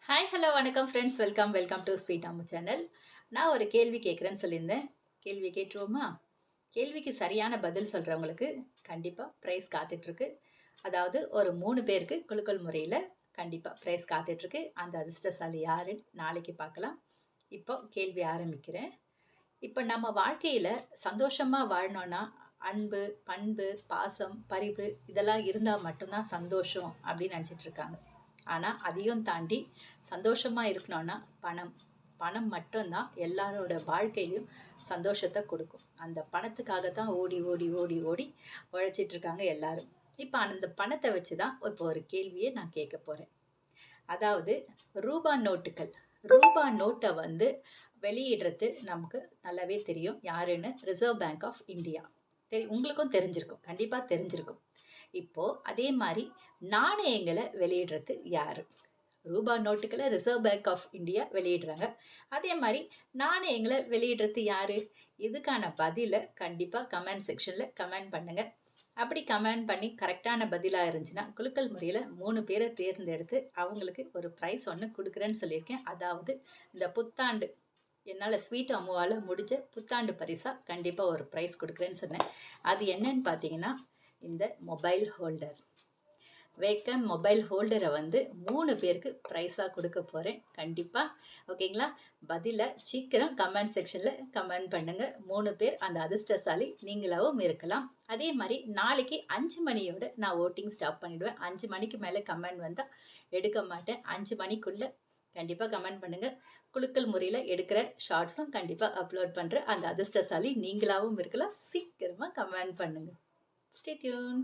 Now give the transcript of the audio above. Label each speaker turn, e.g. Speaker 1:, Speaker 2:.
Speaker 1: Hi hello வணக்கம் friends welcome to sweet Ammu channel. நான் ஒரு கேள்வி கேட்குறேன்னு சொல்லியிருந்தேன். கேள்வி கேட்டுருவோமா? கேள்விக்கு சரியான பதில் சொல்கிறவங்களுக்கு கண்டிப்பாக ப்ரைஸ் காத்துட்ருக்கு. அதாவது ஒரு 3 பேருக்கு குலுக்கல் முறையில் கண்டிப்பாக ப்ரைஸ் காத்துட்ருக்கு. அந்த அதிர்ஷ்டசாலி யாருன்னு நாளைக்கு பார்க்கலாம். இப்போ கேள்வி ஆரம்பிக்கிறேன். இப்போ நம்ம வாழ்க்கையில் சந்தோஷமாக வாழணும்னா அன்பு, பண்பு, பாசம், பரிவு இதெல்லாம் இருந்தால் மட்டும்தான் சந்தோஷம் அப்படின்னு நினச்சிட்டு இருக்காங்க. ஆனா, அதையும் தாண்டி சந்தோஷமா இருக்கணும்னா பணம். பணம் மட்டும் தான் எல்லாரோட வாழ்க்கையிலயும் சந்தோஷத்த குடுக்கும். அந்த பணத்துக்காக தான் ஓடி, ஓடி, ஓடி, ஓடி உழைச்சிட்டு இருக்காங்க எல்லாரும். இப்ப அந்த பணத்த வச்சு தான் இப்போ ஒரு கேள்விய நான் கேட்கப் போறேன். அதாவது ரூபா நோட்டுகள். ரூபா நோட்ட வந்து வெளியிடுறது நமக்கு நல்லாவே தெரியும். யாருன்னு ரிசர்வ் பேங்க் ஆஃப் இந்தியா. உங்களுக்கும் தெரிஞ்சிருக்கும். கண்டிப்பா தெரிஞ்சிருக்கும். இப்போ அதே மாரி நாணயங்கள வெளியிடுறது யாரு? ரூபா நோட்டுகள ரிசர்வ் பேங்க் ஆஃப் இந்தியா வெளியிடுறாங்க. அதே மாரி நாணயங்கள வெளியிடுறது யாரு? இதுக்கான பதில கண்டிப்பா கமெண்ட் செக்ஷன்ல கமெண்ட் பண்ணுங்க. அப்படி கமெண்ட் பண்ணி கரெக்ட்டான பதிலா இருந்துச்சுன்னா, குலுக்கல் முறையில 3 பேர தேர்ந்தெடுத்து அவங்களுக்கு ஒரு பிரைஸ் ஒண்ணு குடுக்குறேன்னு சொல்லியிருக்கேன். அதாவது இந்த புத்தாண்டு என்னால ஸ்வீட் அம்முவால முடிஞ்ச புத்தாண்டு பரிசா கண்டிப்பா ஒரு பிரைஸ் குடுக்குறேன்னு சொன்னேன். அது என்னன்னு பார்த்தீங்கன்னா, இந்த மொபைல் ஹோல்டர். வேக்கம் மொபைல் ஹோல்டர வந்து 3 பேருக்கு பிரைஸா குடுக்க போறேன். கண்டிப்பா. ஓகேங்களா? பதில சீக்கிரம் கமெண்ட் செக்ஷன்ல கமெண்ட் பண்ணுங்க. 3 பேர் அந்த அதிர்ஷ்டசாலி நீங்களாவும் இருக்கலாம். அதே மாரி நாளைக்கு 5 மணியோட நான் வோட்டிங் ஸ்டாப் பண்ணிடுவேன். 5 மணிக்கு மேல கமெண்ட் வந்தா எடுக்க மாட்டேன். 5 மணிக்குள்ள கண்டிப்பா கமெண்ட் பண்ணுங்க. குலுக்கல் முறையில எடுக்கிற ஷார்ட்ஸும் கண்டிப்பா அப்லோட் பண்றேன். அந்த அதிர்ஷ்டசாலி நீங்களாவும் இருக்கலாம். சீக்கிரமா கமெண்ட் பண்ணுங்க. Stay tune.